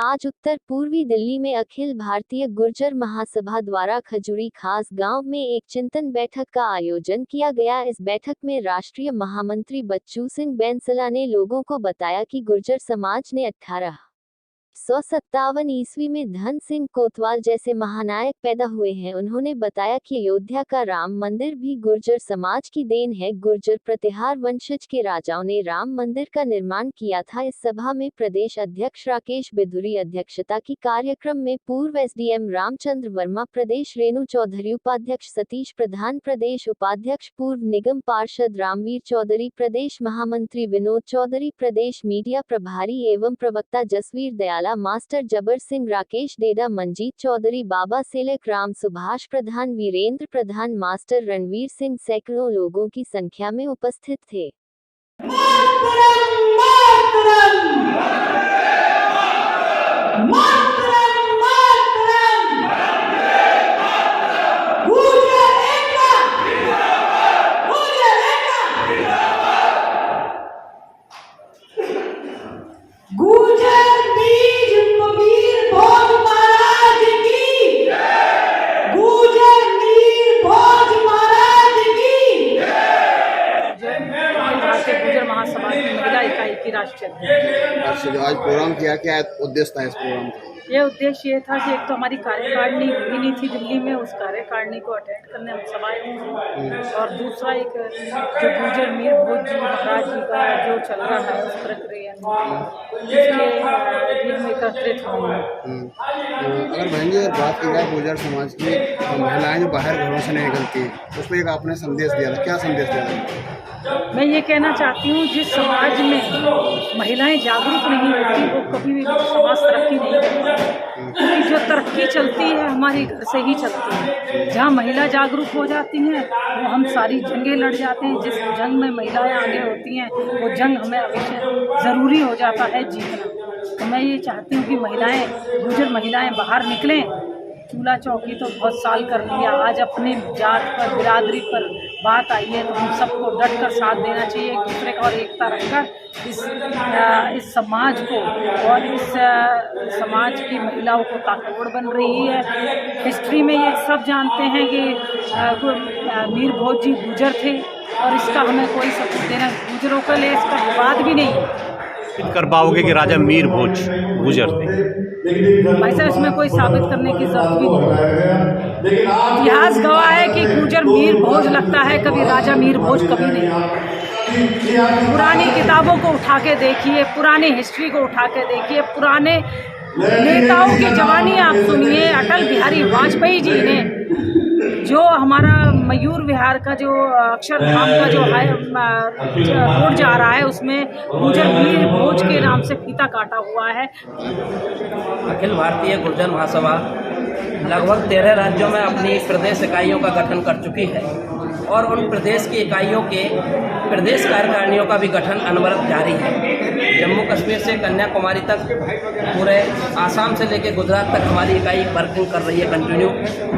आज उत्तर पूर्वी दिल्ली में अखिल भारतीय गुर्जर महासभा द्वारा खजूरी खास गांव में एक चिंतन बैठक का आयोजन किया गया। इस बैठक में राष्ट्रीय महामंत्री बच्चू सिंह बैंसला ने लोगों को बताया कि गुर्जर समाज ने 1857 ईस्वी में धन सिंह कोतवाल जैसे महानायक पैदा हुए हैं। उन्होंने बताया कि अयोध्या का राम मंदिर भी गुर्जर समाज की देन है। गुर्जर प्रतिहार वंशज के राजाओं ने राम मंदिर का निर्माण किया था। इस सभा में प्रदेश अध्यक्ष राकेश बिधुरी अध्यक्षता की। कार्यक्रम में पूर्व एसडीएम रामचंद्र वर्मा, प्रदेश रेणु चौधरी, उपाध्यक्ष सतीश प्रधान, प्रदेश उपाध्यक्ष पूर्व निगम पार्षद रामवीर चौधरी, प्रदेश महामंत्री विनोद चौधरी, प्रदेश मीडिया प्रभारी एवं प्रवक्ता जसवीर दयाला, मास्टर जबर सिंह, राकेश डेडा, मंजीत चौधरी, बाबा सेलक, राम सुभाष प्रधान, वीरेंद्र प्रधान, मास्टर रणवीर सिंह सैकड़ों लोगों की संख्या में उपस्थित थे। महासभा की महिला इकाई की राष्ट्रीय अध्यक्ष। आज प्रोग्राम किया, क्या उद्देश्य था इस प्रोग्राम का? ये उद्देश्य ये था कि एक तो हमारी कार्यकारिणी हुई नहीं थी दिल्ली में, उस कार्यकारिणी को अटेंड करने हम सब आए हुए, और दूसरा एक जो गुर्जर मीर भोज जी महाराज जी का जो चल रहा है उस प्रक्रिया में एकत्रित हुए। अगर बहन जी बात की जाए गुर्जर समाज की महिलाएं जो बाहर घरों से नहीं निकलती, उस पर एक आपने संदेश दिया था, क्या संदेश दिया था? मैं ये कहना चाहती हूँ, जिस समाज में महिलाएं जागरूक नहीं होती वो कभी भी समाज तरक्की नहीं करता, क्योंकि जो तरक्की चलती है हमारी घर से ही चलती है। जहाँ महिला जागरूक हो जाती हैं वो हम सारी जंगें लड़ जाते हैं। जिस जंग में महिलाएं आगे होती हैं वो जंग हमें अवश्य ज़रूरी हो जाता है जीतना। तो मैं ये चाहती हूँ कि महिलाएं, गुर्जर महिलाएं बाहर निकलें। चूल्हा चौकी तो बहुत साल कर लिया, आज अपने जात पर, बिरादरी पर बात आई है तो हम सबको डट कर साथ देना चाहिए, एक दूसरे का और एकता रखकर इस समाज को और इस समाज की महिलाओं को ताकतवर बन रही है। हिस्ट्री में ये सब जानते हैं कि मीर भोज जी गुर्जर थे और इसका हमें कोई सबूत देना, गुर्जरों के लिए इसका विवाद भी नहीं कर पाओगे कि राजा मीर भोज गुर्जर थे। भाई साहब, इसमें कोई साबित करने की जरूरत भी नहीं। इतिहास गवाह है कि गुर्जर मीर भोज लगता है, कभी राजा मीर भोज कभी नहीं। पुरानी किताबों को उठा के देखिए, पुरानी हिस्ट्री को उठा के देखिए, पुराने नेताओं की जवानी आप सुनिए। अटल बिहारी वाजपेयी जी ने जो हमारा मयूर विहार का जो अक्षरधाम का जो रोड जा रहा है उसमें गुर्जर मीर भोज के नाम से फीता काटा हुआ है। अखिल भारतीय गुर्जर महासभा लगभग 13 राज्यों में अपनी प्रदेश इकाइयों का गठन कर चुकी है और उन प्रदेश की इकाइयों के प्रदेश कार्यकारिणियों का भी गठन अनवरत जारी है। जम्मू कश्मीर से कन्याकुमारी तक, पूरे आसाम से लेकर गुजरात तक हमारी इकाई वर्किंग कर रही है कंटिन्यू।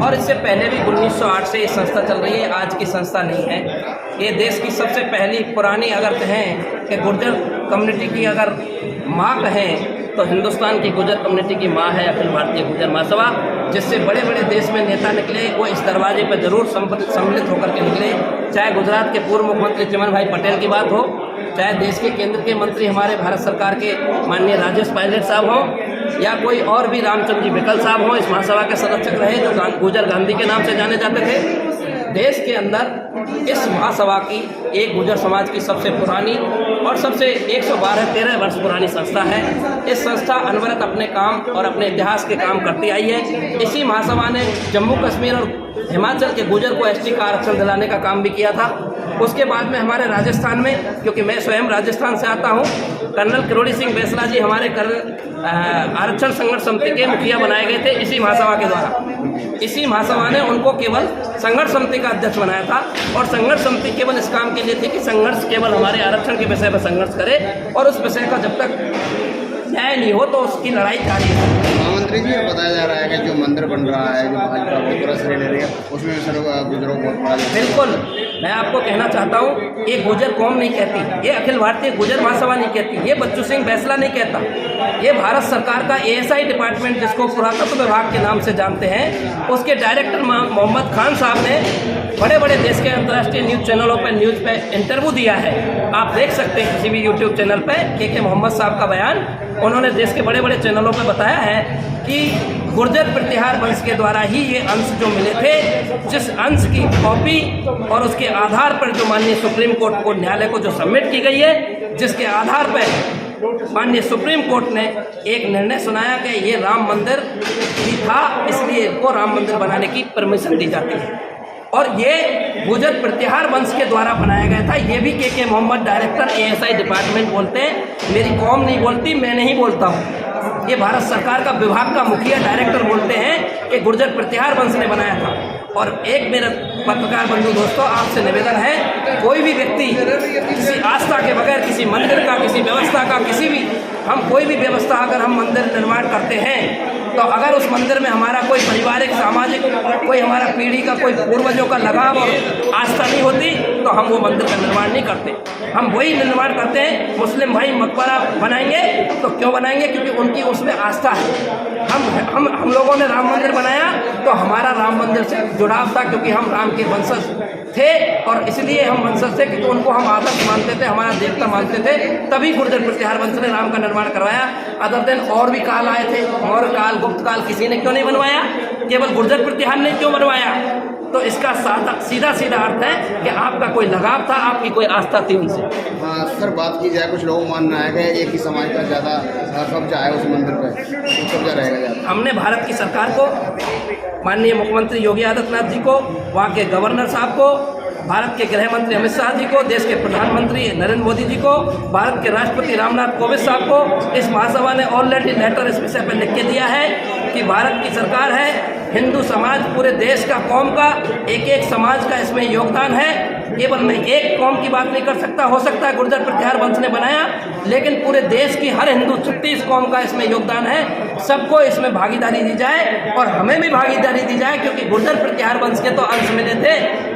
और इससे पहले भी 1908 से ये संस्था चल रही है, आज की संस्था नहीं है। ये देश की सबसे पहली पुरानी, अगर कहें कि गुर्जर कम्युनिटी की अगर माँ कहें तो हिंदुस्तान की गुर्जर कम्युनिटी की माँ है अखिल भारतीय गुर्जर महासभा, जिससे बड़े बड़े देश में नेता निकले वो इस दरवाजे पर जरूर सम्मिलित होकर के निकले। चाहे गुजरात के पूर्व मुख्यमंत्री चिमन भाई पटेल की बात हो, चाहे देश के केंद्र के मंत्री हमारे भारत सरकार के माननीय राजेश पायलट साहब हों, या कोई और भी रामचंद्र जी बिकल साहब हों, इस महासभा के संरक्षक रहे जो गुर्जर गांधी के नाम से जाने जाते थे। देश के अंदर इस महासभा की एक गुर्जर समाज की सबसे पुरानी और सबसे 13 वर्ष पुरानी संस्था है। इस संस्था अनवरत अपने काम और अपने इतिहास के काम करती आई है। इसी महासभा ने जम्मू कश्मीर और हिमाचल के गुर्जर को एसटी का आरक्षण दिलाने का काम भी किया था। उसके बाद में हमारे राजस्थान में, क्योंकि मैं स्वयं राजस्थान से आता हूँ, कर्नल किरोड़ी सिंह बैंसला जी हमारे आरक्षण संघर्ष समिति के मुखिया बनाए गए थे इसी महासभा के द्वारा। इसी महासभा ने उनको केवल संघर्ष समिति का अध्यक्ष बनाया था और संघर्ष समिति केवल इस काम के लिए थी कि संघर्ष केवल हमारे आरक्षण के विषय पर संघर्ष करे और उस विषय का जब तक न्याय नहीं हो तो उसकी लड़ाई जारी है। महामंत्री जी, बताया जा रहा है कि जो मंदिर बन रहा है, जो भाजपा पूरा श्रेय ले रही है, उसमें भी सर गुजरों को बहुत बड़ा बिल्कुल, मैं आपको कहना चाहता हूँ, ये गुर्जर कौम नहीं कहती, ये अखिल भारतीय गुर्जर महासभा नहीं कहती, ये बच्चू सिंह बैसला नहीं कहता, ये भारत सरकार का ASI डिपार्टमेंट, जिसको पुरातत्व विभाग के नाम से जानते हैं, उसके डायरेक्टर मोहम्मद खान साहब ने बड़े बड़े देश के अंतर्राष्ट्रीय न्यूज़ चैनलों पर न्यूज़ पे इंटरव्यू दिया है। आप देख सकते हैं किसी भी YouTube चैनल पे के मोहम्मद साहब का बयान, उन्होंने देश के बड़े बड़े चैनलों पे बताया है कि गुर्जर प्रतिहार वंश के द्वारा ही ये अंश जो मिले थे, जिस अंश की कॉपी और उसके आधार पर जो माननीय सुप्रीम कोर्ट को न्यायालय को जो सबमिट की गई है, जिसके आधार पर माननीय सुप्रीम कोर्ट ने एक निर्णय सुनाया कि ये राम मंदिर ही था, इसलिए इनको राम मंदिर बनाने की परमिशन दी जाती है। और ये गुर्जर प्रतिहार वंश के द्वारा बनाया गया था। ये भी के मोहम्मद डायरेक्टर ASI डिपार्टमेंट बोलते हैं, मेरी कौम नहीं बोलती, मैं नहीं बोलता हूँ। ये भारत सरकार का विभाग का मुखिया डायरेक्टर बोलते हैं कि गुर्जर प्रतिहार वंश ने बनाया था। और एक मेरा पत्रकार बंधु दोस्तों, आपसे निवेदन है, कोई भी व्यक्ति किसी आस्था के बगैर, किसी मंदिर का, किसी व्यवस्था का, किसी भी, हम कोई भी व्यवस्था अगर हम मंदिर निर्माण करते हैं, तो अगर उस मंदिर में हमारा कोई पारिवारिक, सामाजिक, कोई हमारा पीढ़ी का, कोई पूर्वजों का लगाव और आस्था नहीं होती, तो हम वो मंदिर का निर्माण नहीं करते। हम वही निर्माण करते हैं, मुस्लिम भाई मकबरा बनाएंगे तो क्यों बनाएंगे? क्योंकि उनकी उसमें आस्था है। हम लोगों ने राम मंदिर बनाया तो हमारा राम मंदिर से जुड़ाव था, क्योंकि हम राम के वंशज थे और इसलिए हम वंशज थे, क्योंकि उनको हम आदर्श मानते थे, हमारा देवता मानते थे, तभी गुर्जर प्रतिहार वंश ने राम का निर्माण करवाया। अदर दिन और भी काल आए थे, और काल, गुप्त काल, किसी ने क्यों नहीं बनवाया? केवल गुर्जर प्रतिहार ने क्यों बनवाया? तो इसका सीधा सीधा अर्थ है कि आपका कोई लगाव था, आपकी कोई आस्था थी उनसे। हाँ सर, बात की जाए, कुछ लोग मानना है कि एक ही समाज का ज़्यादा कब्जा है उस मंदिर पर, तो कब्जा रहेगा ज़्यादा। हमने भारत की सरकार को, माननीय मुख्यमंत्री योगी आदित्यनाथ जी को, वहाँ के गवर्नर साहब को, भारत के गृह मंत्री अमित शाह जी को, देश के प्रधानमंत्री नरेंद्र मोदी जी को, भारत के राष्ट्रपति रामनाथ कोविंद साहब को, इस महासभा ने ऑलरेडी लेटर इस विषय पर लिख के दिया है कि भारत की सरकार है, हिंदू समाज पूरे देश का, कौम का, एक एक समाज का इसमें योगदान है। केवल मैं एक कौम की बात नहीं कर सकता, हो सकता है गुर्जर प्रतिहार वंश ने बनाया, लेकिन पूरे देश की हर हिंदू 36 कौम का इसमें योगदान है। सबको इसमें भागीदारी दी जाए और हमें भी भागीदारी दी जाए, क्योंकि गुर्जर प्रतिहार वंश के तो अंश मिले थे,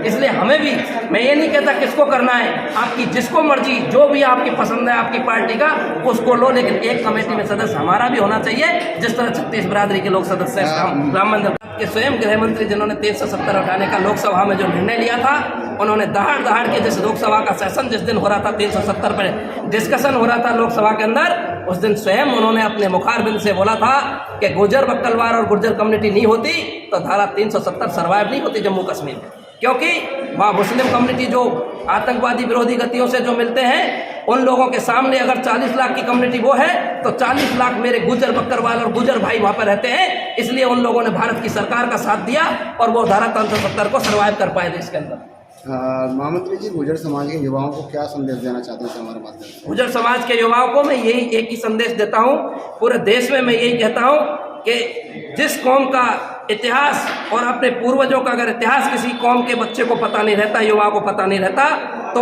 इसलिए हमें भी, मैं ये नहीं कहता किसको करना है, आपकी जिसको मर्जी, जो भी आपकी पसंद है आपकी पार्टी का, उसको लो, लेकिन एक कमेटी में सदस्य हमारा भी होना चाहिए, जिस तरह 36 बिरादरी के लोग सदस्य हैं। राम मंदिर के स्वयं गृह मंत्री जिन्होंने 370 हटाने का लोकसभा में जो निर्णय लिया था, उन्होंने दहाड़ के, जिस लोकसभा का सेशन जिस दिन हो रहा था, 370 पर डिस्कशन हो रहा था लोकसभा के अंदर, उस दिन स्वयं उन्होंने अपने मुखारबिंद से बोला था कि गुर्जर बक्कलवार और गुर्जर कम्युनिटी नहीं होती तो धारा 370 सर्वाइव नहीं होती जम्मू कश्मीर में, क्योंकि वहाँ मुस्लिम कम्युनिटी जो आतंकवादी विरोधी गतियों से जो मिलते हैं, उन लोगों के सामने अगर 40 लाख की कम्युनिटी वो है, तो 40 लाख मेरे गुर्जर बक्करवाल और गुर्जर भाई वहाँ पर रहते हैं, इसलिए उन लोगों ने भारत की सरकार का साथ दिया और वो धारा 370 को सर्वाइव कर पाए देश के अंदर। महामंत्री जी, गुर्जर समाज के युवाओं को क्या संदेश देना चाहते हैं हमारे माध्यम से? गुर्जर समाज के युवाओं को मैं यही एक ही संदेश देता हूँ, पूरे देश में मैं यही कहता हूँ कि जिस कौम का इतिहास और अपने पूर्वजों का अगर इतिहास किसी कौम के बच्चे को पता नहीं रहता, युवा को पता नहीं रहता, तो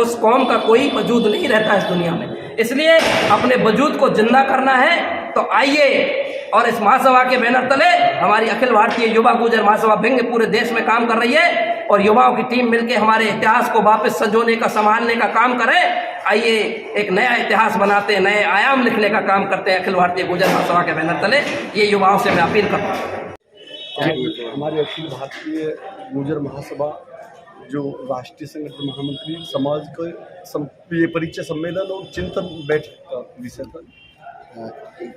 उस कौम का कोई वजूद नहीं रहता इस दुनिया में। इसलिए अपने वजूद को जिंदा करना है तो आइए, और इस महासभा के बैनर तले हमारी अखिल भारतीय युवा गुर्जर महासभा भिंग पूरे देश में काम कर रही है, और युवाओं की टीम मिलकर हमारे इतिहास को वापस संजोने का, संभालने का काम करें। आइए एक नया इतिहास बनाते हैं, नए आयाम लिखने का काम करते हैं अखिल भारतीय गुर्जर महासभा के बैनर तले। ये युवाओं से मैं अपील करता हूँ। हमारी अखिल भारतीय गुर्जर महासभा जो राष्ट्रीय संगठन महामंत्री समाज के परिचय सम्मेलन और चिंतन बैठक का विषय था,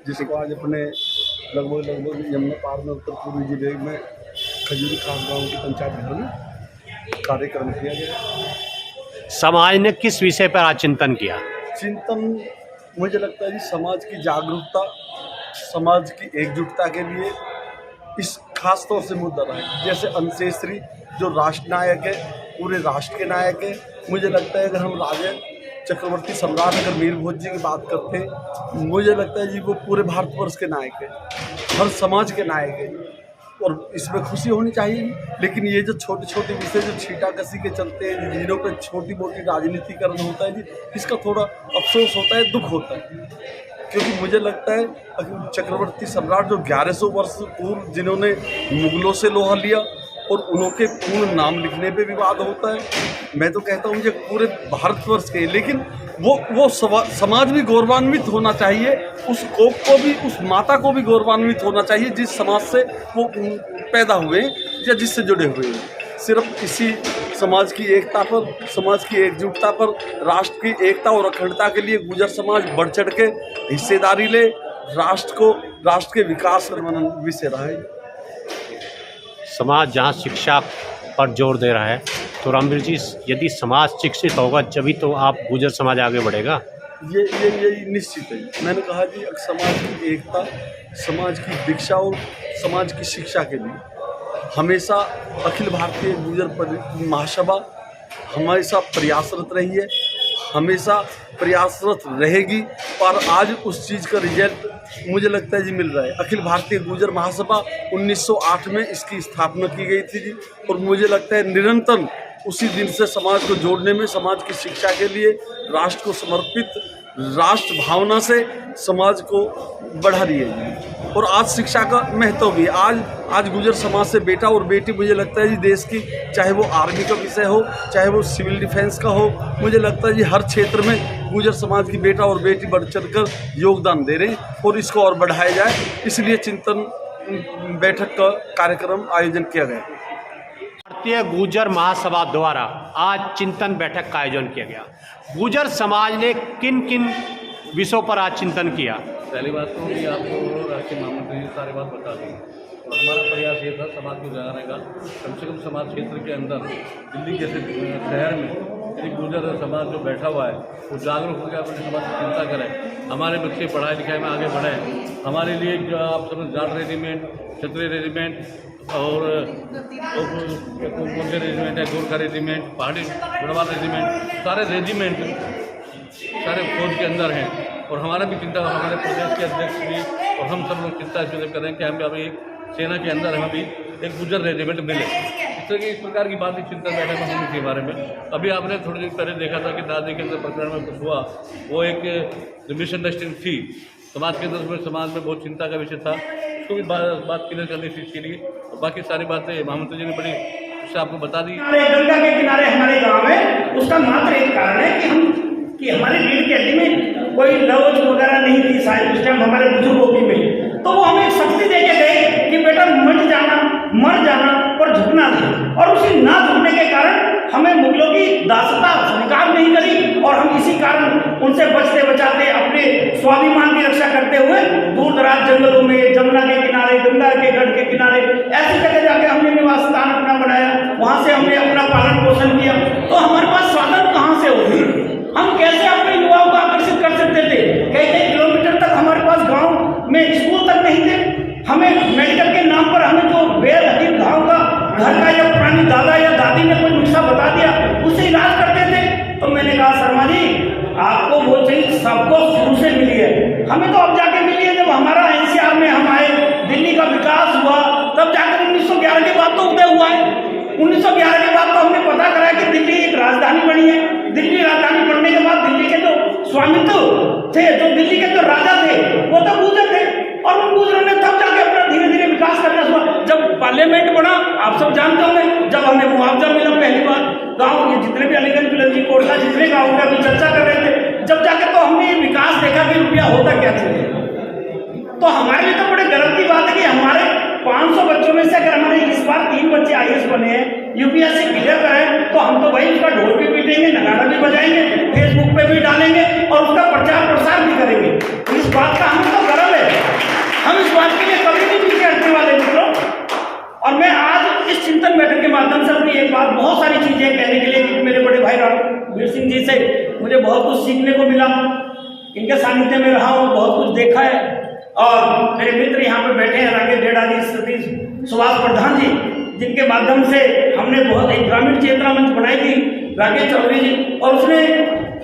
जिसको आज अपने लगभग यमुना पार में उत्तर पूर्वी जिले में खजूरी खास गाँव की पंचायत घर में कार्यक्रम किया गया। समाज ने किस विषय पर आज चिंतन किया? चिंतन मुझे लगता है जी, समाज की जागरूकता, समाज की एकजुटता के लिए इस खास तौर से मुद्दा रहा है। जैसे अंशेश्वरी जो राष्ट्र नायक है, पूरे राष्ट्र के नायक है, मुझे लगता है अगर हम राजे चक्रवर्ती सम्राट अगर मीर भोज जी की बात करते हैं, मुझे लगता है जी वो पूरे भारतवर्ष के नायक है, हर समाज के नायक है, और इसमें खुशी होनी चाहिए। लेकिन ये जो छोटे छोटे विषय जो छीटाकशी के चलते हैं, जिनों पर छोटी मोटी राजनीतिकरण होता है जी, इसका थोड़ा अफसोस होता है, दुख होता है क्योंकि मुझे लगता है चक्रवर्ती सम्राट जो 1100 वर्ष पूर्व जिन्होंने मुगलों से लोहा लिया और उनके पूर्ण नाम लिखने पे विवाद होता है, मैं तो कहता हूँ ये पूरे भारतवर्ष के, लेकिन वो समाज भी गौरवान्वित होना चाहिए, उस कोप को भी, उस माता को भी गौरवान्वित होना चाहिए जिस समाज से वो पैदा हुए या जिससे जुड़े हुए हैं। सिर्फ इसी समाज की एकता पर, समाज की एकजुटता पर, राष्ट्र की एकता और अखंडता के लिए गुर्जर समाज बढ़ चढ़ के हिस्सेदारी ले, राष्ट्र के विकास में विषय रहा है। समाज जहाँ शिक्षा पर जोर दे रहा है, तो रामवीर जी, यदि समाज शिक्षित होगा जभी तो आप गुर्जर समाज आगे बढ़ेगा। ये निश्चित है। मैंने कहा कि समाज की एकता, समाज की दीक्षा और समाज की शिक्षा के लिए हमेशा अखिल भारतीय गुर्जर महासभा हमेशा प्रयासरत रही है, हमेशा प्रयासरत रहेगी। और आज उस चीज़ का रिजल्ट मुझे लगता है जी मिल रहा है। अखिल भारतीय गुर्जर महासभा 1908 में इसकी स्थापना की गई थी जी, और मुझे लगता है निरंतर उसी दिन से समाज को जोड़ने में, समाज की शिक्षा के लिए, राष्ट्र को समर्पित राष्ट्र भावना से समाज को बढ़ा रही है। और आज शिक्षा का महत्व भी, आज गुर्जर समाज से बेटा और बेटी, मुझे लगता है जी देश की, चाहे वो आर्मी का विषय हो, चाहे वो सिविल डिफेंस का हो, मुझे लगता है जी हर क्षेत्र में गुर्जर समाज की बेटा और बेटी बढ़ चढ़कर योगदान दे रहे हैं और इसको और बढ़ाया जाए, इसलिए चिंतन बैठक का कार्यक्रम आयोजन किया गया। भारतीय गुर्जर महासभा द्वारा आज चिंतन बैठक का आयोजन किया गया। गुर्जर समाज ने किन किन विषयों पर आज चिंतन किया? पहली बात तो कि आपको राष्ट्रीय महामंत्री जी सारी बात बता दी, और हमारा प्रयास ये था समाज को जगाने का। कम से कम समाज क्षेत्र के अंदर, दिल्ली जैसे शहर में यदि गुर्जर समाज जो बैठा हुआ है वो जागरूक होकर अपने समाज की चिंता करें, हमारे बच्चे पढ़ाई लिखाई में आगे बढ़ें। हमारे लिए जो आप समझ जाट रेजिमेंट, क्षत्रिय रेजिमेंट और कौन से रेजिमेंट है, गोरखा रेजिमेंट, पहाड़ी गढ़वाल रेजिमेंट, सारे रेजिमेंट सारे फौज के अंदर हैं। और हमारा भी चिंता, हमारे प्रदेश के अध्यक्ष भी और हम सब लोग चिंता इसलिए करें कि हमें अभी सेना के अंदर हमें भी एक गुर्जर रेजिमेंट मिले। इस प्रकार की बात, चिंता बैठक में होनी थी हमारे में। अभी आपने थोड़ी देर पहले देखा था कि दादी के अंदर प्रकरण में कुछ हुआ, वो एक मिसअंडरस्टैंडिंग थी समाज के अंदर, समाज में बहुत चिंता का विषय था, उसको भी बात क्लियर करनी थी इसके लिए। और बाकी सारी बातें महामंत्री जी ने बड़ी उससे आपको बता दी। गंगा के किनारे हमारे गांव है, उसका मात्र एक कारण है कि हमारे रीढ़ की हड्डी में कोई लवज वगैरह नहीं थी शायद उस टाइम हमारे बुजुर्गों की में, तो वो हमें शक्ति दे के गए कि बेटा मर जाना और झुकना नहीं। और उसी ना झुकने के कारण हमें मुगलों की दासता स्वीकार नहीं करी, और हम इसी कारण उनसे बचते बचाते अपने स्वाभिमान की रक्षा करते हुए दूर दराज जंगलों में, जमुना के किनारे, गंगा के गढ़ के किनारे, ऐसी जगह जाके हमने निवास स्थान अपना बनाया, वहां से हमने अपना पालन पोषण किया। तो हमारे पास साधन कहाँ से होगी? हम कैसे अपने युवाओं को आकर्षित कर सकते थे? कई किलोमीटर तक हमारे पास गांव में स्कूल तक नहीं थे। हमें मेडिकल के नाम पर हमें जो वैद्य हकीम गांव का घर का या पुरानी दादा या दादी ने कोई नुस्खा बता दिया, उससे इलाज करते थे। तो मैंने कहा शर्मा जी, आपको वो चीज सबको शुरू से मिली है, हमें तो अब जाके मिली है। जब हमारा एनसीआर में हम आए, दिल्ली का विकास हुआ, तब जाकर 1911 के बाद तो उदय हुआ है। 1911 के बाद तो हमने पता करा कि दिल्ली एक राजधानी बनी है। दिल्ली राजधानी बनने के बाद दिल्ली के जो स्वामित्व थे, जो दिल्ली के जो राजा थे, वो तो गुर्जर थे, और उन गुर्जरों ने तब जाके अपना धीरे धीरे विकास करना शुरू। जब पार्लियामेंट बना, आप सब जानते होंगे, जब हमें मुआवजा मिला पहली बार, गाँव के जितने भी अलीगंज पिलंजी कोटला जितने गाँव का भी चर्चा कर रहे थे, जब जाके तो हमने विकास देखा कि रुपया होता क्या चाहिए। तो हमारे लिए तो बड़े गर्व की बात है कि हमारे 500 बच्चों में से अगर हमारे इस बार 3 बच्चे IAS बने हैं, UPSC क्लियर करें, तो हम तो भाई उसका ढोल भी पीटेंगे, नगाड़ा भी बजाएंगे, फेसबुक पे भी डालेंगे और उसका प्रचार प्रसार भी करेंगे। इस बात का हमें तो गर्व है, हम इस बात के लिए कभी नहीं पीछे हटने वाले मित्रों। और मैं आज इस चिंतन बैठक के माध्यम से अपनी एक बात, बहुत सारी चीजें कहने के लिए, मेरे बड़े भाई रणवीर सिंह जी से मुझे बहुत कुछ सीखने को मिला, इनके सानिध्य में रहा हूँ, बहुत कुछ देखा है। और मेरे मित्र यहाँ पे बैठे हैं, राकेश डेढ़ा जी, सतीश सुभाष प्रधान जी, जिनके माध्यम से हमने बहुत एक ग्रामीण चेतना मंच बनाई थी, राकेश चौधरी जी, और उसने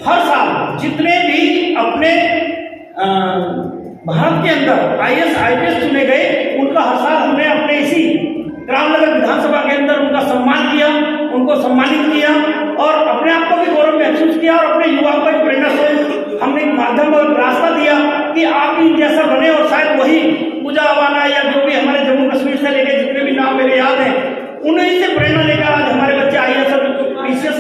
हर साल जितने भी अपने भारत के अंदर IAS IPS चुने गए, उनका हर साल हमने अपने इसी रामनगर विधानसभा के अंदर उनका सम्मान किया, उनको सम्मानित किया, और अपने आप को भी गौरव महसूस किया, और अपने युवाओं को प्रेरणा हमने एक माध्यम और रास्ता दिया कि आप भी जैसा बने, और शायद वही पूजा अवाना या जो भी हमारे जम्मू कश्मीर से लेके जितने भी नाम मेरे याद हैं, उन्हीं से प्रेरणा लेकर आज हमारे बच्चे IAS और PCS